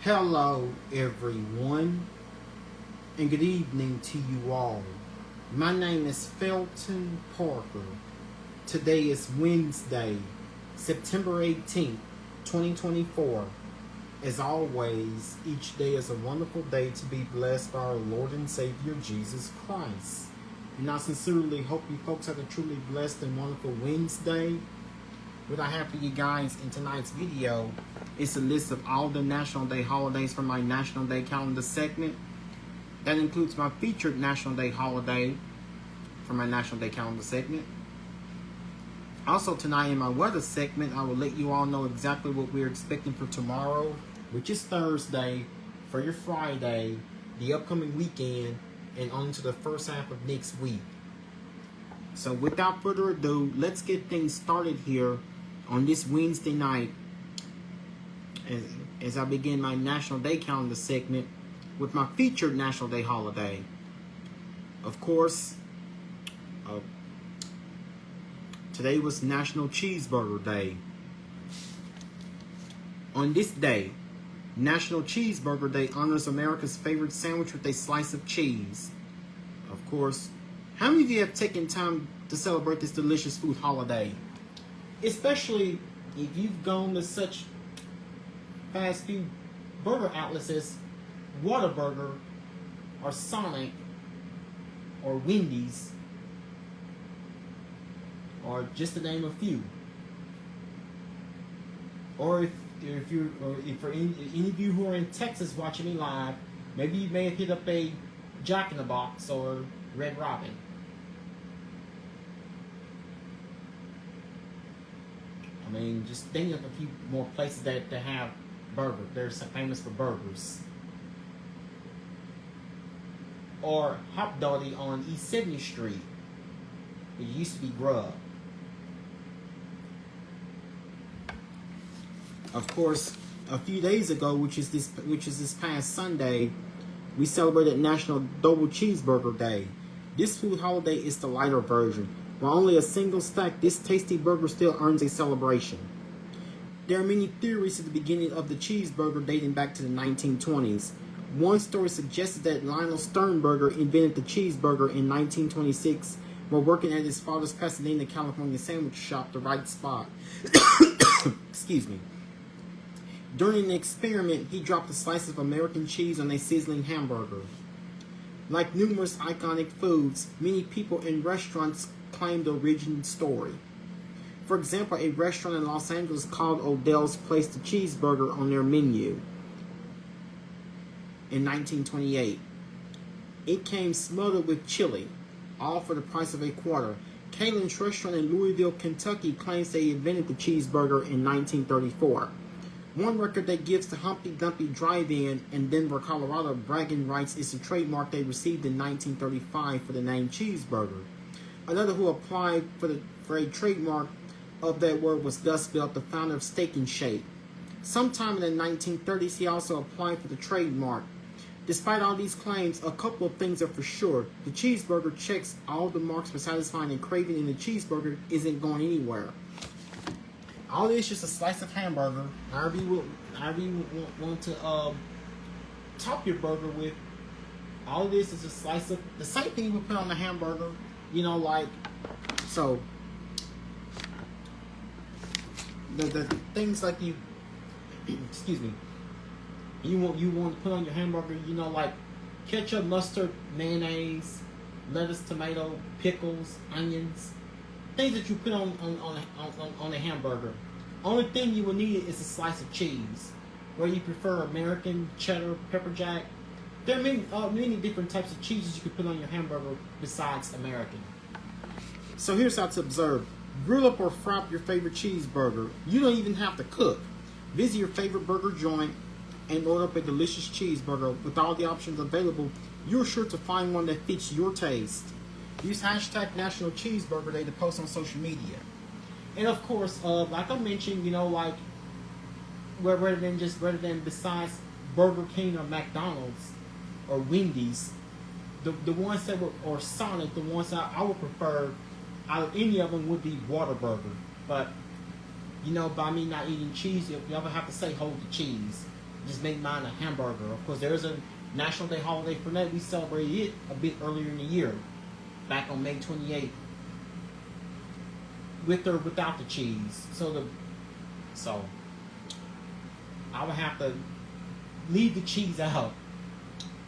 Hello, everyone, and good evening to you all. My name is Felton Parker. Today is Wednesday, September 18th, 2024. As always, each day is a wonderful day to be blessed by our Lord and Savior Jesus Christ. And I sincerely hope you folks have a truly blessed and wonderful Wednesday. What I have for you guys in tonight's video is a list of all the National Day holidays from my National Day calendar segment. That includes my featured National Day holiday from my National Day calendar segment. Also tonight in my weather segment, I will let you all know exactly what we're expecting for tomorrow, which is Thursday, for your Friday, the upcoming weekend, and on to the first half of next week. So without further ado, let's get things started here on this Wednesday night as I begin my National Day calendar segment with my featured National Day holiday. Of course, today was National Cheeseburger Day. On this day, National Cheeseburger Day honors America's favorite sandwich with a slice of cheese. Of course, how many of you have taken time to celebrate this delicious food holiday? Especially if you've gone to such fast food burger outlets as Whataburger or Sonic or Wendy's, or just to name a few. Or if for any of you who are in Texas watching me live, maybe you may have hit up a Jack in the Box or Red Robin. I mean, just think of a few more places that have burgers. They're famous for burgers. Or Hop Dotty on East 70th Street. It used to be Grub. Of course, a few days ago, which is this past Sunday, we celebrated National Double Cheeseburger Day. This food holiday is the lighter version. While only a single stack, this tasty burger still earns a celebration. There are many theories to the beginning of the cheeseburger dating back to the 1920s. One story suggested that Lionel Sternberger invented the cheeseburger in 1926 while working at his father's Pasadena, California sandwich shop, The Right Spot. Excuse me. During an experiment, he dropped a slice of American cheese on a sizzling hamburger. Like numerous iconic foods, many people in restaurants claim the origin story. For example, a restaurant in Los Angeles called Odell's placed a cheeseburger on their menu in 1928. It came smothered with chili, all for the price of a quarter. Kalen's restaurant in Louisville, Kentucky claims they invented the cheeseburger in 1934. One record that gives the Humpty Dumpty Drive-In in Denver, Colorado bragging rights is the trademark they received in 1935 for the name cheeseburger. Another who applied for a trademark of that word was Gus Belt, the founder of Steak and Shake. Sometime in the 1930s, he also applied for the trademark. Despite all these claims, a couple of things are for sure. The cheeseburger checks all the marks for satisfying and craving, and the cheeseburger isn't going anywhere. All this is just a slice of hamburger. However you want to top your burger with. All this is a slice of the same thing you would put on the hamburger. You know, like, so the things like you, excuse me, you want to put on your hamburger. You know, like ketchup, mustard, mayonnaise, lettuce, tomato, pickles, onions. Things that you put on a hamburger. Only thing you will need is a slice of cheese. Whether you prefer American, cheddar, pepper jack. There are many different types of cheeses you can put on your hamburger besides American. So here's how to observe. Grill up or fry up your favorite cheeseburger. You don't even have to cook. Visit your favorite burger joint and order up a delicious cheeseburger. With all the options available, you're sure to find one that fits your taste. Use hashtag National Cheeseburger Day to post on social media. And of course, like I mentioned, you know, like rather than besides Burger King or McDonald's or Wendy's, the ones that were, or Sonic, the ones that I would prefer out of any of them would be Whataburger. But you know, by me not eating cheese, you ever have to say hold the cheese. just make mine a hamburger. Of course, there's a National Day holiday for that. We celebrated it a bit earlier in the year, back on May 28th, with or without the cheese. So I would have to leave the cheese out.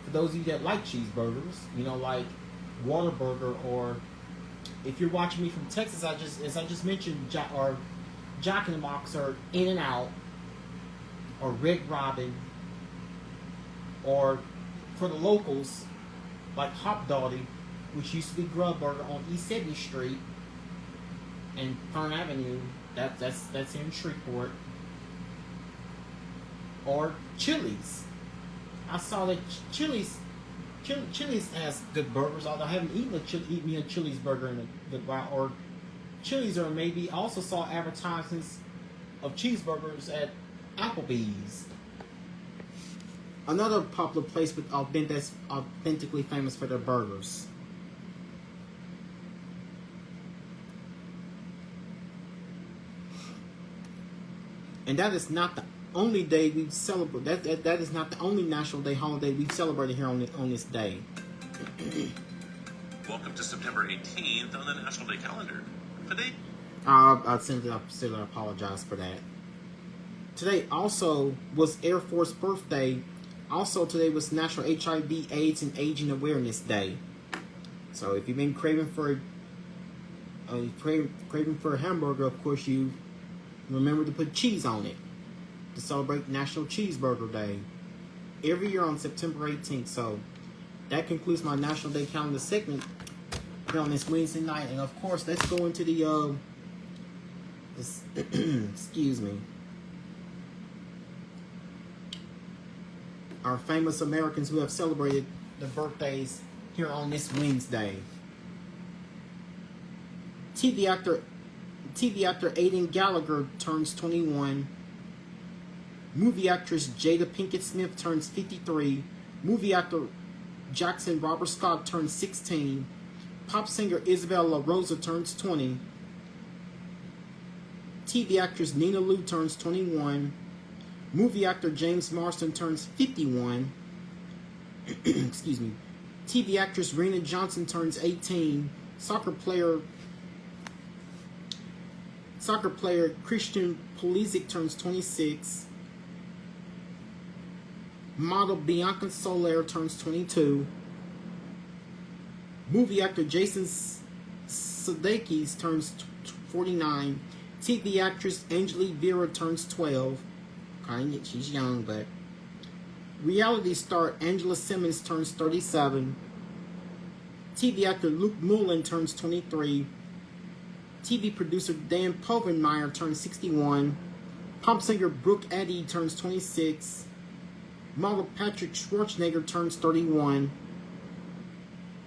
For those of you that like cheeseburgers, like Whataburger, or if you're watching me from Texas, as I just mentioned, or Jack in the Box, or In-N-Out, or Red Robin, or for the locals, like Hop Dottie, which used to be Grub Burger on East 70th Street and Fern Avenue. That's in Shreveport. Or Chili's. I saw that Chili's has good burgers, although I haven't eaten me a Chili's burger in a while. Or Chili's, or maybe also saw advertisements of cheeseburgers at Applebee's. Another popular place that's authentically famous for their burgers. And that is not the only day we celebrate. That is not the only National Day holiday we've celebrated here on this day. Welcome to September 18th on the National Day calendar. Today, I simply apologize for that. Today also was Air Force birthday. Also today was National HIV, AIDS, and Aging Awareness Day. So if you've been craving for a hamburger, of course you remember to put cheese on it to celebrate National Cheeseburger Day every year on September 18th. So that concludes my National Day calendar segment here on this Wednesday night. And of course, let's go into the excuse me, our famous Americans who have celebrated their birthdays here on this Wednesday. TV actor Aidan Gallagher turns 21. Movie actress Jada Pinkett Smith turns 53. Movie actor Jackson Robert Scott turns 16. Pop singer Isabel La Rosa turns 20. TV actress Nina Liu turns 21. Movie actor James Marsden turns 51. Excuse me. TV actress Rena Johnson turns 18. Soccer player Christian Pulisic turns 26. Model Bianca Soler turns 22. Movie actor Jason Sudeikis turns 49. TV actress Angelique Vera turns 12. She's young, but reality star Angela Simmons turns 37. TV actor Luke Mullen turns 23. TV producer Dan Povenmire turns 61. Pop singer Brooke Addy turns 26. Model Patrick Schwarzenegger turns 31.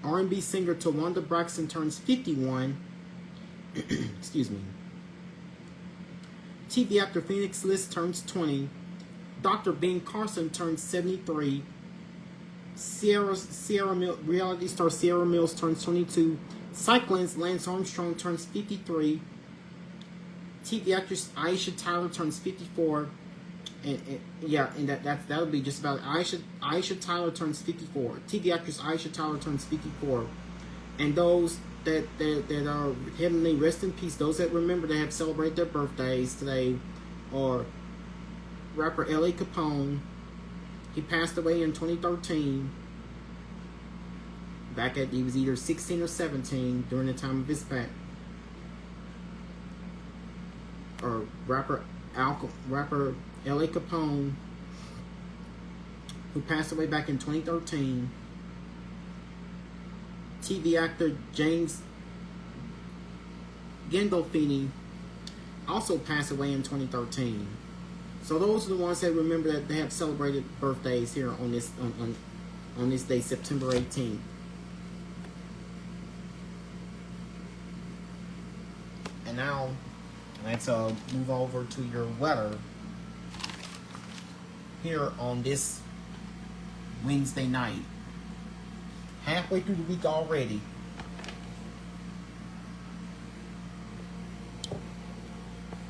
R&B singer Towanda Braxton turns 51. Excuse me. TV actor Phoenix List turns 20. Dr. Ben Carson turns 73. Reality star Sierra Mills turns 22. Cyclist Lance Armstrong turns 53. TV actress Aisha Tyler turns 54. And that'll be just about it. Aisha Tyler turns 54. TV actress Aisha Tyler turns 54. And those that are heavenly rest in peace, those that remember to have celebrated their birthdays today, are rapper L.A. Capone. He passed away in 2013. He was either 16 or 17 during the time of his back. Or rapper L.A. Capone, who passed away back in 2013. TV actor James Gandolfini also passed away in 2013. So those are the ones that remember that they have celebrated birthdays here on this on this day, September 18th. And now let's move over to your weather here on this Wednesday night. Halfway through the week already.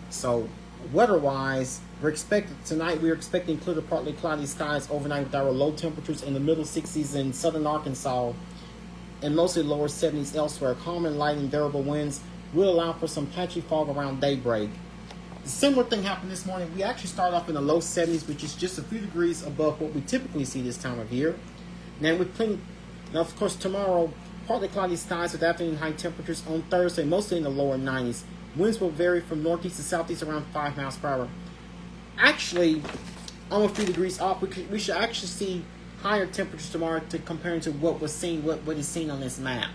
So weather-wise, we're expecting clear to partly cloudy skies overnight with our low temperatures in the middle 60s in southern Arkansas and mostly lower 70s elsewhere. Calm and light and variable winds will allow for some patchy fog around daybreak. A similar thing happened this morning. We actually started off in the low 70s, which is just a few degrees above what we typically see this time of year. Now, of course, tomorrow, partly cloudy skies with afternoon high temperatures. On Thursday, mostly in the lower 90s. Winds will vary from northeast to southeast around 5 miles per hour. Actually, I'm a few degrees off. We should actually see higher temperatures tomorrow comparing to what is seen on this map.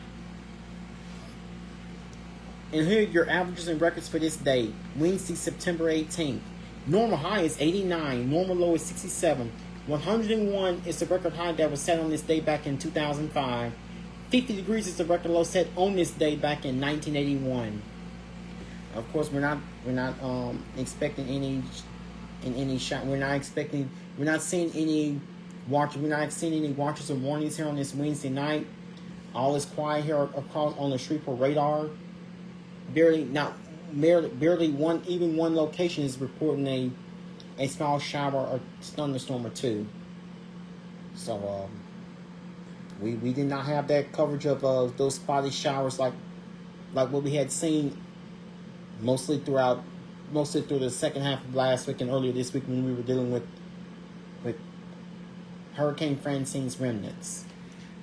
And here are your averages and records for this day. Wednesday, September 18th. Normal high is 89. Normal low is 67. 101 is the record high that was set on this day back in 2005. 50 degrees is the record low set on this day back in 1981. Of course, we're not expecting any shot. We're not seeing any watches or warnings here on this Wednesday night. All is quiet here across on the Shreveport radar. Barely one location is reporting a small shower or thunderstorm or two. So we did not have that coverage of those spotty showers like what we had seen mostly through the second half of last week and earlier this week when we were dealing with Hurricane Francine's remnants.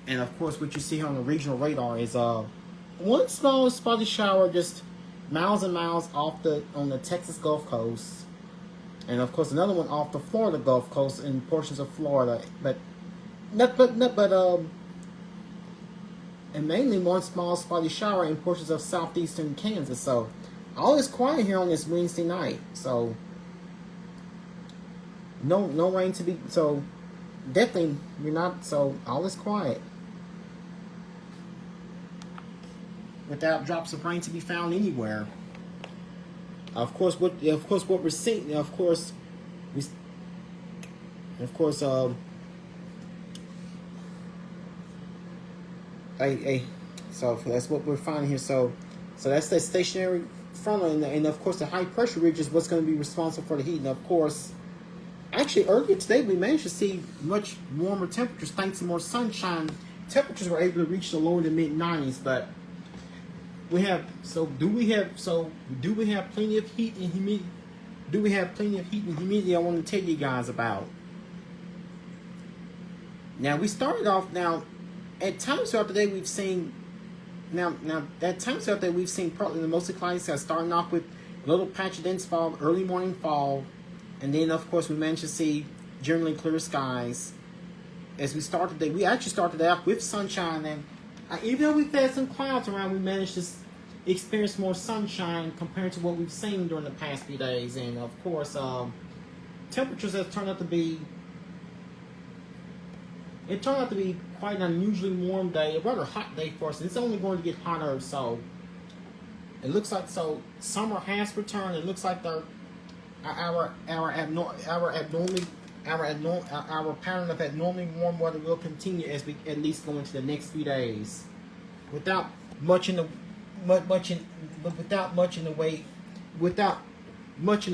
And of course, what you see here on the regional radar is one small spotty shower just miles and miles on the Texas Gulf Coast, and of course another one off the Florida Gulf Coast in portions of Florida, and mainly one small spotty shower in portions of southeastern Kansas. So all is quiet here on this Wednesday night. So no rain to be. So definitely we're not. So all is quiet, without drops of rain to be found anywhere. Of course, what we're seeing. So that's what we're finding here. So that's the stationary front, and of course the high pressure ridge is what's going to be responsible for the heat. And of course, actually earlier today we managed to see much warmer temperatures thanks to more sunshine. Temperatures were able to reach the lower to mid 90s, but do we have plenty of heat and humidity? Do we have plenty of heat and humidity? I want to tell you guys about. Now we started off at times throughout the day we've seen partly the mostly cloudy skies, starting off with a little patch of dense fog, early morning fog, and then of course we managed to see generally clear skies. As we started the day, we actually started off with sunshine, and even though we've had some clouds around, we managed to experience more sunshine compared to what we've seen during the past few days. And of course, temperatures have turned out to be. It turned out to be quite an unusually warm day, a rather hot day for us. It's only going to get hotter, so it looks like summer has returned. It looks like our pattern of abnormally warm weather will continue as we at least go into the next few days, without much in the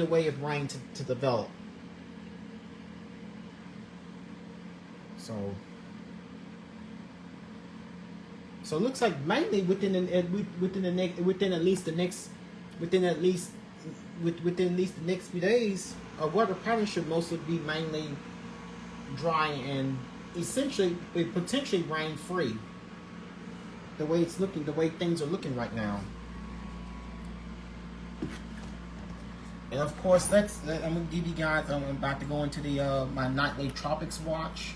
way of rain to develop. So it looks like mainly within at least the next few days, our weather pattern should mostly be mainly dry and essentially potentially rain free. The way things are looking right now. And of course, I'm gonna give you guys. I'm about to go into my nightly tropics watch.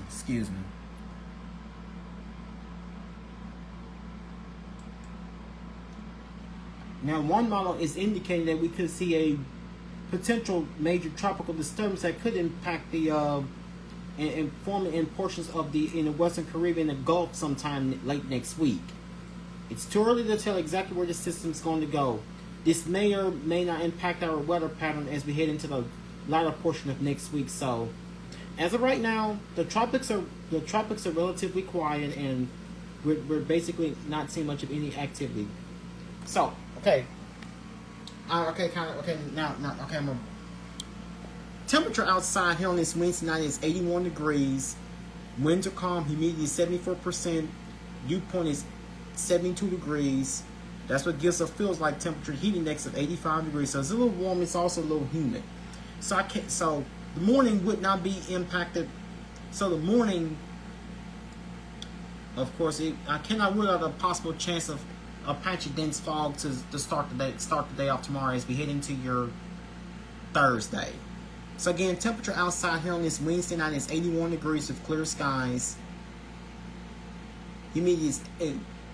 Excuse me. Now, one model is indicating that we could see a potential major tropical disturbance that could impact and form in portions of in the Western Caribbean and Gulf sometime late next week. It's too early to tell exactly where the system's going to go. This may or may not impact our weather pattern as we head into the latter portion of next week. So, as of right now, the tropics are relatively quiet, and we're basically not seeing much of any activity. So, okay. Okay, now, okay, temperature outside here on this Wednesday night is 81 degrees. Winds are calm, humidity is 74%, dew point is 72 degrees. That's what gives us feels like temperature. Heat index of 85 degrees. So it's a little warm, it's also a little humid. So the morning would not be impacted. So the morning, of course, I cannot rule out a possible chance of a patchy dense fog to start the day off tomorrow as we head into your Thursday. So again, temperature outside here on this Wednesday night is 81 degrees with clear skies. Humidity is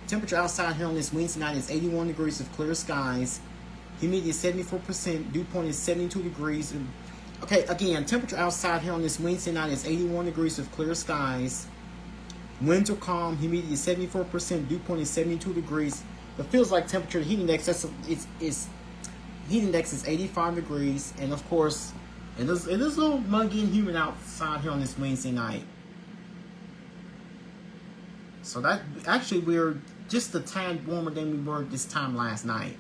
temperature outside here on this Wednesday night is 81 degrees with clear skies. Humidity is 74%. Dew point is 72 degrees. Okay, again, temperature outside here on this Wednesday night is 81 degrees with clear skies. Winds are calm. Humidity is 74%. Dew point is 72 degrees. It feels like temperature. The heat index heat index is 85 degrees, and of course, it is a little muggy and humid outside here on this Wednesday night. So that actually we're just a tad warmer than we were this time last night.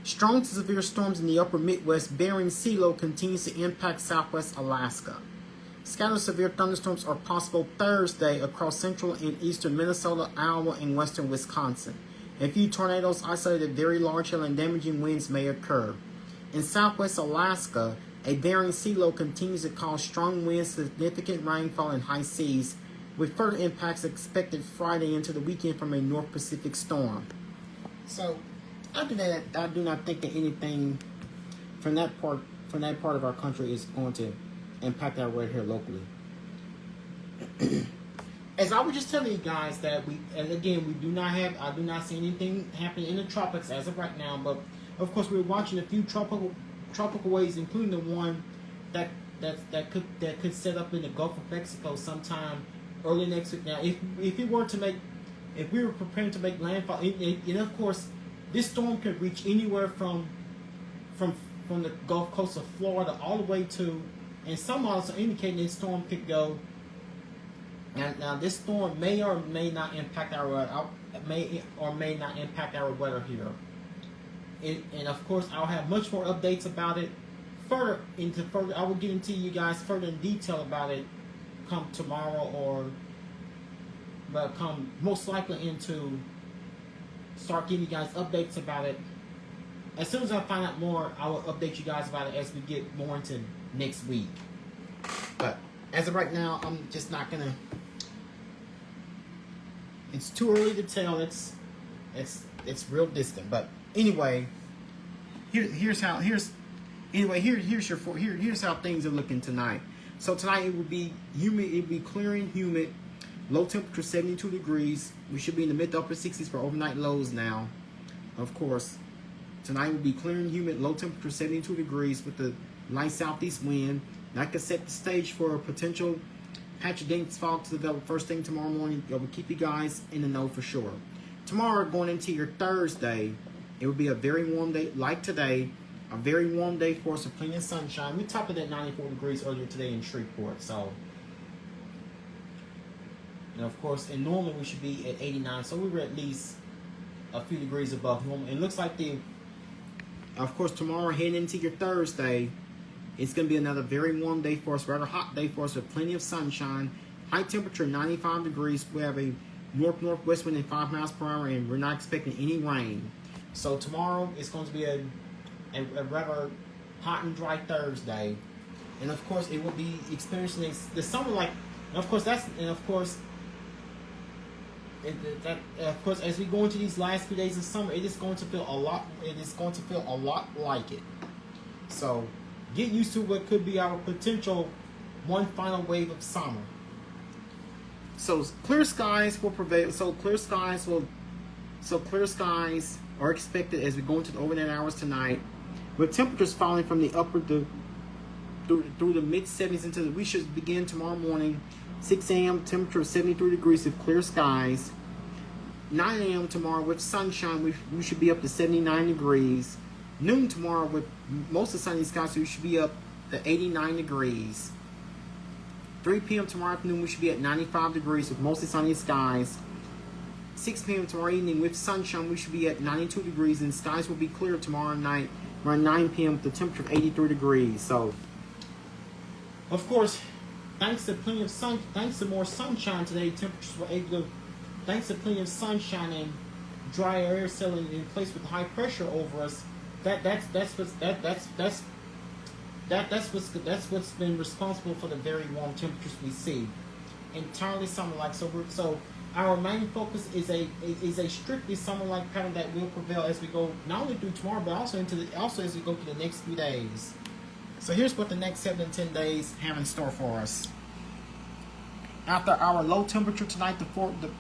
Strong to severe storms in the upper Midwest. Bering Sea low continues to impact southwest Alaska. Scattered severe thunderstorms are possible Thursday across central and eastern Minnesota, Iowa, and western Wisconsin. A few tornadoes, isolated very large hail, and damaging winds may occur. In southwest Alaska, a Bering Sea low continues to cause strong winds, significant rainfall, and high seas, with further impacts expected Friday into the weekend from a North Pacific storm. So, after that, I do not think that anything from that part of our country is going to impact our weather here locally. As I was just telling you guys that I do not see anything happening in the tropics as of right now, but of course we're watching a few tropical waves, including the one that could set up in the Gulf of Mexico sometime early next week. Now, if we were preparing to make landfall, and of course this storm could reach anywhere from the Gulf Coast of Florida all the way to, and some models are indicating this storm could go. Now this storm may or may not impact our weather here. And of course, I'll have much more updates about it. I will get into you guys further in detail about it come tomorrow, but come most likely into start giving you guys updates about it. As soon as I find out more, I will update you guys about it as we get more into next week. But as of right now, I'm just not gonna. It's too early to tell. It's real distant. But anyway, here's how things are looking tonight. So tonight it will be humid. It will be clear and humid. Low temperature 72 degrees. We should be in the mid to upper 60s for overnight lows now. Of course, tonight will be clear and humid. Low temperature 72 degrees with the light southeast wind. That could set the stage for a potential patch of dense fog to develop first thing tomorrow morning. It will keep you guys in the know for sure. Tomorrow, going into your Thursday, it will be a very warm day, like today. A very warm day for us with plenty of sunshine. We topped it at 94 degrees earlier today in Shreveport. So, and of course, and normally we should be at 89. So we were at least a few degrees above normal. It looks like of course, tomorrow heading into your Thursday, it's going to be another very warm day for us, rather hot day for us with plenty of sunshine. High temperature 95 degrees. We have a north-northwest wind at 5 miles per hour, and we're not expecting any rain. So tomorrow it's going to be a rather hot and dry Thursday, and of course it will be experiencing the summer like. And of course as we go into these last few days of summer, it is going to feel a lot. It is going to feel a lot like it. So get used to what could be our potential one final wave of summer. So clear skies will prevail. So clear skies are expected as we go into the overnight hours tonight, with temperatures falling from the upper through the mid 70s until we should begin tomorrow morning. 6 a.m. temperature of 73 degrees with clear skies. 9 a.m. tomorrow with sunshine, we should be up to 79 degrees. Noon tomorrow with most of sunny skies, so we should be up to 89 degrees. 3 p.m. tomorrow afternoon, we should be at 95 degrees with mostly sunny skies. 6 p.m. tomorrow evening with sunshine, we should be at 92 degrees, and skies will be clear tomorrow night around 9 p.m. with the temperature of 83 degrees. So, of course, thanks to more sunshine today, temperatures were able to, thanks to plenty of sunshine and dry air settling in place with high pressure over us. That's what's been responsible for the very warm temperatures we see. Entirely summer-like. So our main focus is a strictly summer-like pattern that will prevail as we go not only through tomorrow but also as we go through the next few days. So here's what the next 7 to 10 days have in store for us. After our low temperature tonight, the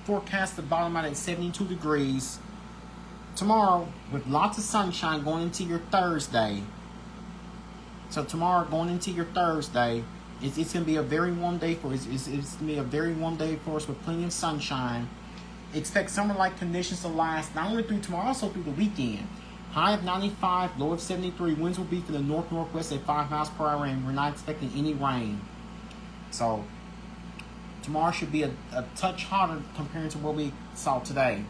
forecast to bottom out at 72 degrees. Tomorrow, with lots of sunshine going into your Thursday. So tomorrow, going into your Thursday, it's going to be a very warm day for us. It's going to be a very warm day for us with plenty of sunshine. Expect summer-like conditions to last not only through tomorrow, also through the weekend. High of 95, low of 73. Winds will be from the north-northwest at 5 miles per hour, and we're not expecting any rain. So tomorrow should be a touch hotter compared to what we saw today.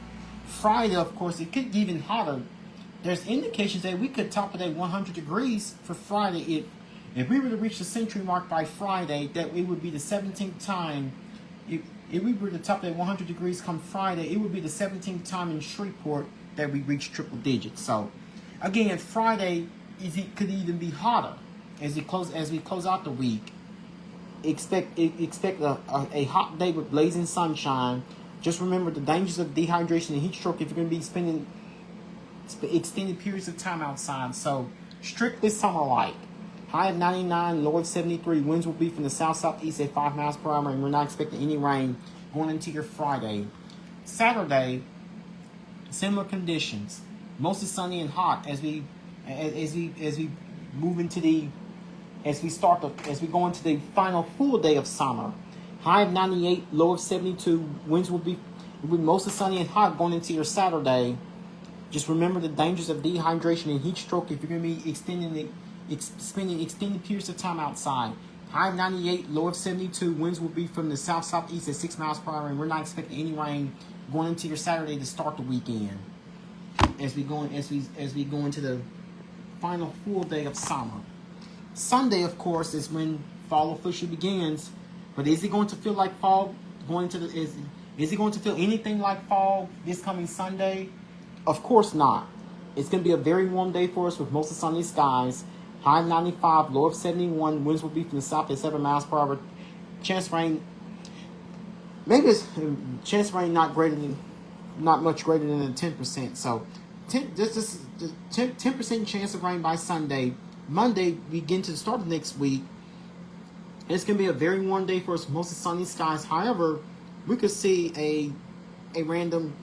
Friday, of course, it could get even hotter. There's indications that we could top it at 100 degrees for Friday. If we were to reach the century mark by Friday, that it would be the 17th time. If we were to top it at 100 degrees come Friday, it would be the 17th time in Shreveport that we reached triple digits. So, again, Friday could even be hotter as we close out the week. Expect a hot day with blazing sunshine. Just remember the dangers of dehydration and heat stroke if you're going to be spending extended periods of time outside. So, strictly summer-like. High of 99, low of 73. Winds will be from the south-southeast at 5 miles per hour, and we're not expecting any rain going into your Friday. Saturday, similar conditions. Mostly sunny and hot as we move into as we go into the final full day of summer. High of 98, low of 72. Winds will be mostly sunny and hot going into your Saturday. Just remember the dangers of dehydration and heat stroke if you're going to be spending extended periods of time outside. High of 98, low of 72. Winds will be from the south-southeast at 6 miles per hour, and we're not expecting any rain going into your Saturday to start the weekend. As we go into the final full day of summer. Sunday, of course, is when fall officially begins. But is it going to feel like fall is it going to feel anything like fall this coming Sunday? Of course not. It's going to be a very warm day for us with mostly sunny skies. High of 95, low of 71. Winds will be from the south at 7 miles per hour. Chance of rain, not much greater than 10%. So, 10% chance of rain by Sunday. Monday, we get into the start of next week. It's going to be a very warm day for us, mostly sunny skies. However, we could see a random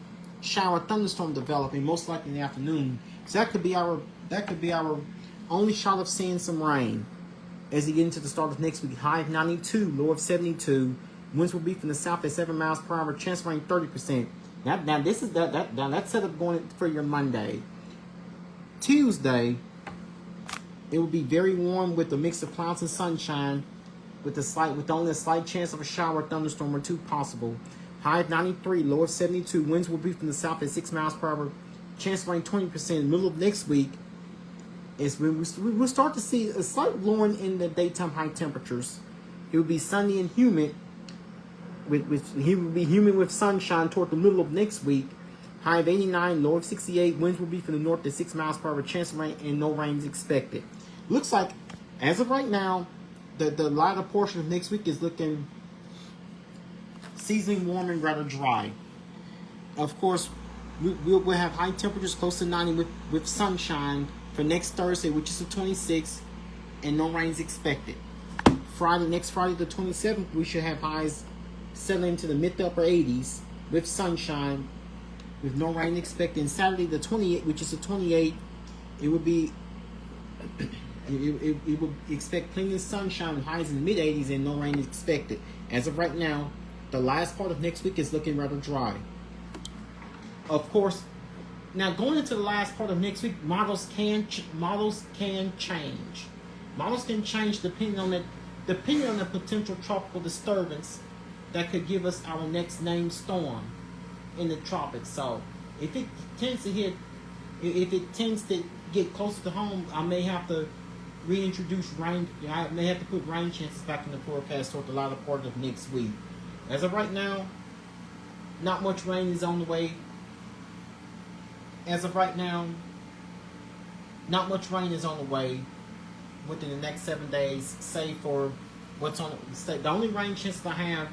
shower thunderstorm developing, most likely in the afternoon. So that could be our only shot of seeing some rain as we get into the start of next week. High of 92, low of 72. Winds will be from the south at 7 miles per hour. Chance of rain 30%. Now this is that's set up going for your Monday. Tuesday, it will be very warm with a mix of clouds and sunshine, with only a slight chance of a shower, thunderstorm, or two possible. High of 93, low of 72. Winds will be from the south at 6 miles per hour. Chance of rain 20%. Middle of next week is when we'll start to see a slight lowering in the daytime high temperatures. It will be sunny and humid. It will be humid with sunshine toward the middle of next week. High of 89, low of 68. Winds will be from the north at 6 miles per hour. Chance of rain and no rain is expected. Looks like, as of right now, the latter portion of next week is looking seasonally warm and rather dry. Of course, we'll have high temperatures close to 90 with sunshine for next Thursday, which is the 26th, and no rain is expected. Next Friday, the 27th, we should have highs settling into the mid to upper 80s with sunshine, with no rain expected. And Saturday, the 28th, which is the 28th, it will be. It will expect plenty of sunshine with highs in the mid 80s and no rain is expected. As of right now, the last part of next week is looking rather dry. Of course, now going into the last part of next week, models can change. Models can change depending on the potential tropical disturbance that could give us our next named storm. in the tropics. So if it tends to hit, if it tends to get closer to home, I may have to reintroduce rain. I may have to put rain chances back in the forecast toward the latter part of next week. As of right now, not much rain is on the way. As of right now, not much rain is on the way within the next 7 days, save for what's on the only rain chances I have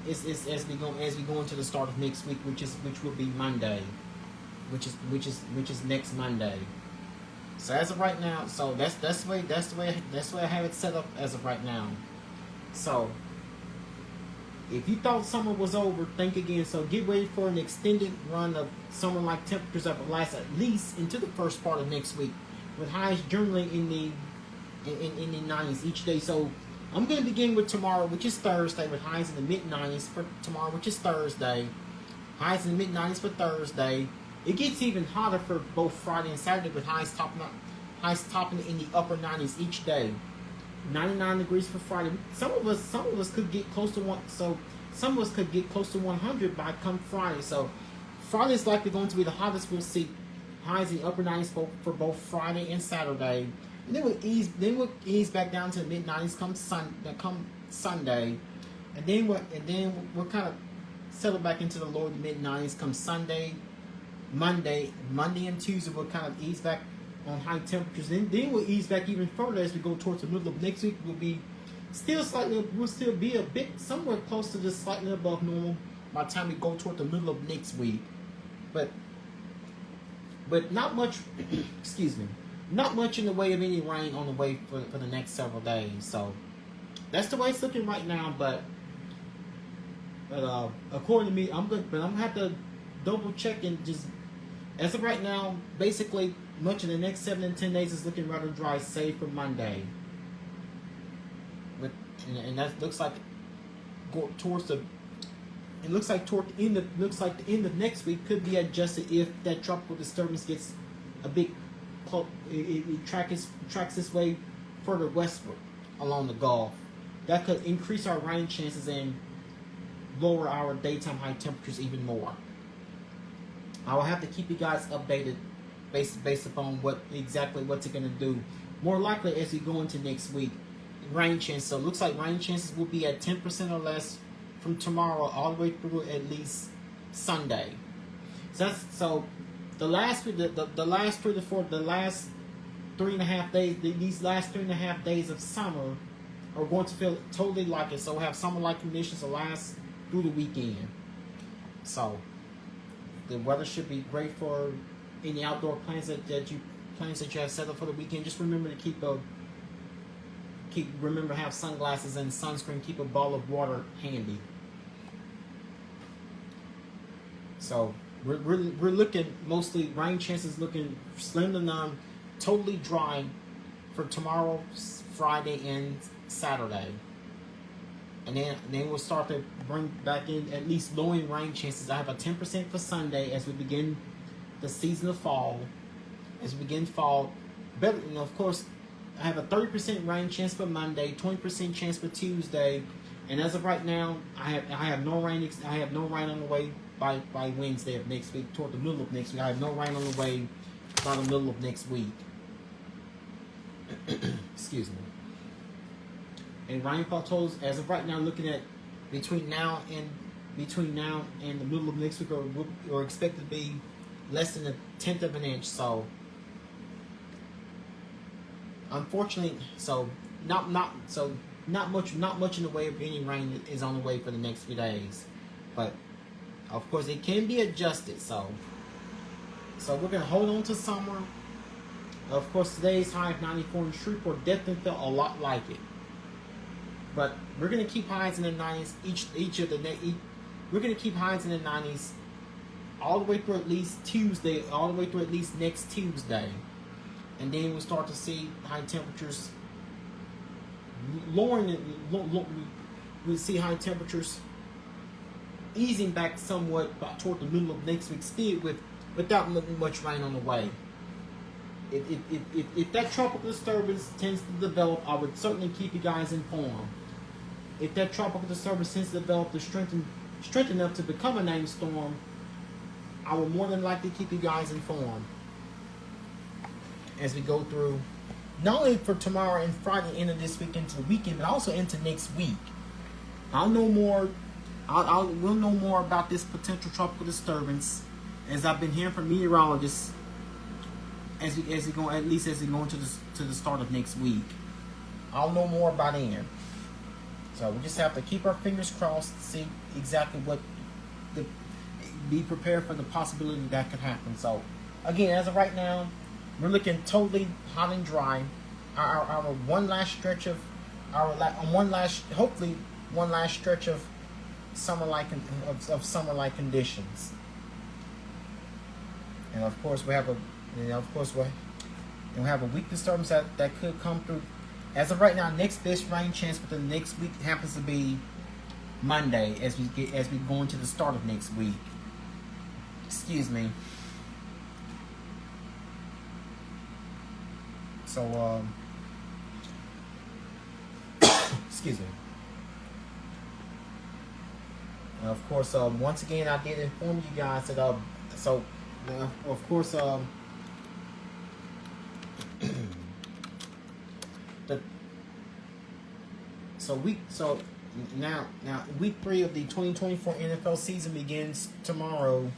is as we go into the start of next week, which will be Monday, which is next Monday. So as of right now, so that's the way I have it set up as of right now. So if you thought summer was over, think again. So get ready for an extended run of summer-like temperatures that will last at least into the first part of next week, with highs generally in the 90s each day. So I'm going to begin with tomorrow, which is Thursday, with highs in the mid-90s for tomorrow, which is Thursday. Highs in the mid-90s for Thursday. It gets even hotter for both Friday and Saturday, with highs topping in the upper 90s each day. 99 degrees for Friday. Some of us could get close to one. So some of us could get close to 100 by come Friday. So Friday is likely going to be the hottest we'll see. Highs in the upper 90s for both Friday and Saturday. And then we'll ease back down to the mid 90s come Sunday, and then we'll kind of settle back into the lower mid 90s come Sunday, Monday and Tuesday. We'll kind of ease back on high temperatures. Then we'll ease back even further as we go towards the middle of next week. We'll still be a bit somewhere close to just slightly above normal by the time we go toward the middle of next week, but not much. Excuse me. Not much in the way of any rain on the way for the next several days. So that's the way it's looking right now. But according to me, I'm gonna have to double check and just, as of right now, basically much of the next 7 and 10 days is looking rather dry, save for Monday. And that looks like towards the. It looks like the end of next week could be adjusted if that tropical disturbance gets a bit. It tracks its way further westward along the Gulf. That could increase our rain chances and lower our daytime high temperatures even more. I will have to keep you guys updated based upon what's it going to do. More likely as we go into next week, rain chances. So it looks like rain chances will be at 10% or less from tomorrow all the way through at least Sunday. So the last 3.5 days, these last 3.5 days of summer are going to feel totally like it. So we'll have summer-like conditions to last through the weekend. So the weather should be great for any outdoor plans that you have set up for the weekend. Just remember to remember to have sunglasses and sunscreen. Keep a bottle of water handy. So we're looking mostly rain chances looking slim to none, totally dry for tomorrow, Friday, and Saturday. And then we'll start to bring back in at least lowering rain chances. I have a 10% for Sunday as we begin the season of fall. As we begin fall, better, of course, I have a 30% rain chance for Monday, 20% chance for Tuesday, and as of right now, I have no rain. I have no rain on the way by Wednesday of next week, toward the middle of next week. I have no rain on the way by the middle of next week. Excuse me. And rainfall totals as of right now, looking at between now and the middle of next week, are expected to be less than 1/10 of an inch. So unfortunately, not much in the way of any rain is on the way for the next few days, but of course it can be adjusted. So we're gonna hold on to summer. Of course, today's high of 94 in Shreveport definitely felt a lot like it, but we're gonna keep highs in the 90s we're gonna keep highs in the 90s all the way through at least Tuesday, all the way through at least next Tuesday. And then we'll start to see high temperatures lowering. We'll see high temperatures easing back somewhat toward the middle of next week, still without much rain on the way. If that tropical disturbance tends to develop, I would certainly keep you guys informed. If that tropical disturbance tends to develop to strengthen enough to become a named storm, I will more than likely keep you guys informed as we go through, not only for tomorrow and Friday, end of this week into the weekend, but also into next week. I'll know more. We'll know more about this potential tropical disturbance, as I've been hearing from meteorologists, as we go into the start of next week. I'll know more by then. So we just have to keep our fingers crossed to see exactly be prepared for the possibility that could happen. So again, as of right now, we're looking totally hot and dry. Our one last stretch of hopefully one last stretch of summer-like conditions. And of course we have a weak disturbance that could come through. As of right now, next best rain chance for the next week happens to be Monday, as we go into the start of next week. Excuse me. So excuse me. And of course, once again, I did inform you guys that of course now week 3 of the 2024 NFL season begins tomorrow.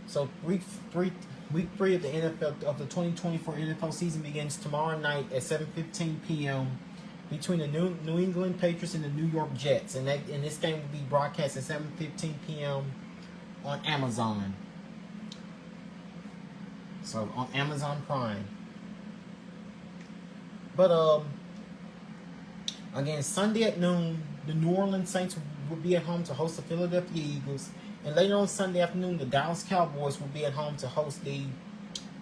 So week three of the NFL of the 2024 NFL season begins tomorrow night at 7:15 p.m. between the New England Patriots and the New York Jets, and this game will be broadcast at 7:15 p.m. on Amazon. So on Amazon Prime. But again, Sunday at noon, the New Orleans Saints will be at home to host the Philadelphia Eagles. And later on Sunday afternoon, the Dallas Cowboys will be at home to host the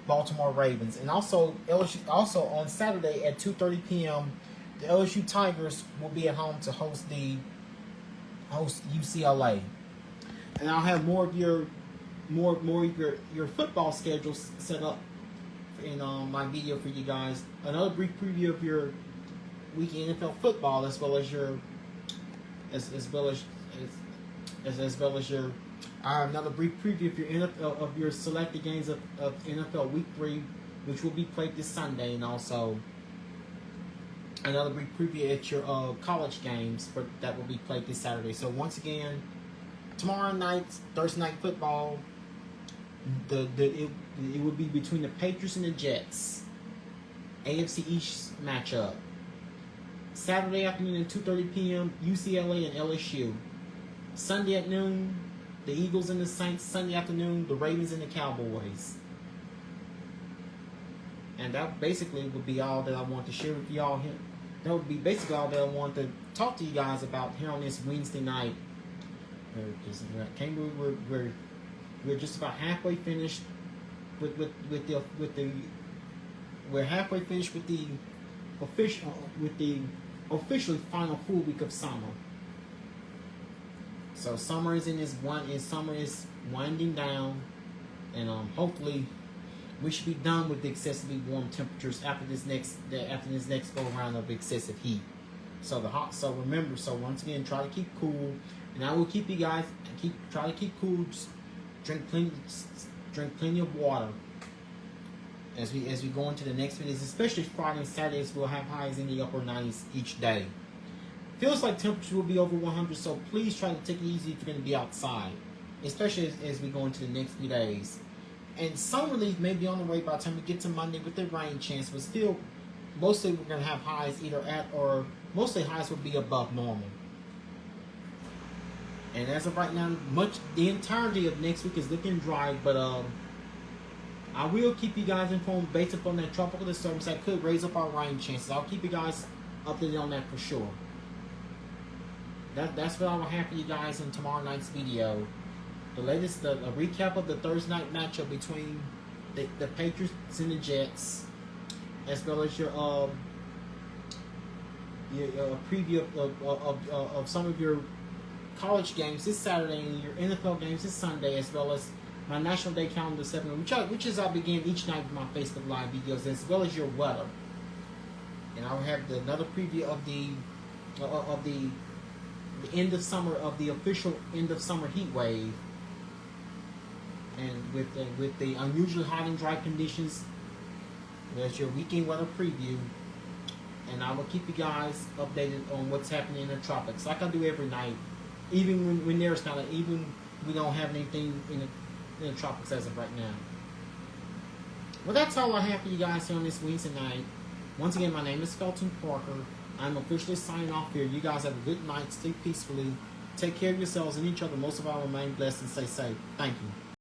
Baltimore Ravens. And also on Saturday at 2:30 p.m., the LSU Tigers will be at home to host UCLA. And I'll have more of your football schedules set up in my video for you guys. Another brief preview of your week NFL football, as well as your another brief preview of your NFL, of your selected games of NFL Week 3, which will be played this Sunday, and also another brief preview at your college games that will be played this Saturday. So once again, tomorrow night, Thursday night football, it will be between the Patriots and the Jets, AFC East matchup. Saturday afternoon at 2:30 p.m., UCLA and LSU. Sunday at noon, the Eagles and the Saints. Sunday afternoon, the Ravens and the Cowboys. And that basically would be all that I want to share with y'all here. That would be basically all that I want to talk to you guys about here on this Wednesday night. We're just about halfway finished with the officially final full week of summer. So summer is winding down, and hopefully we should be done with the excessively warm temperatures after this next go round of excessive heat. So once again, try to keep cool, and I will keep you guys try to keep cool. Just drink plenty of water as we go into the next videos, especially Friday and Saturdays. We'll have highs in the upper 90s each day. Feels like temperature will be over 100, so please try to take it easy if you're going to be outside, especially as we go into the next few days. And some relief may be on the way by the time we get to Monday with the rain chance, but still, mostly we're going to have highs either at or mostly highs will be above normal. And as of right now, the entirety of next week is looking dry, but I will keep you guys informed based upon that tropical disturbance that could raise up our rain chances. I'll keep you guys updated on that for sure. That's what I will have for you guys in tomorrow night's video. A recap of the Thursday night matchup between the Patriots and the Jets, as well as your preview of some of your college games this Saturday and your NFL games this Sunday, as well as my National Day Calendar segment, which is I begin each night with my Facebook Live videos, as well as your weather. And I'll have another preview of the of the end of summer, of the official end of summer heat wave, and with the unusually hot and dry conditions. There's your weekend weather preview, and I will keep you guys updated on what's happening in the tropics, like I do every night, even when there's not even we don't have anything in the tropics as of right now. Well, that's all I have for you guys here on this Wednesday night. Once again, my name is Felton Parker. I'm officially signing off here. You guys have a good night. Sleep peacefully. Take care of yourselves and each other. Most of all, remain blessed and stay safe. Thank you.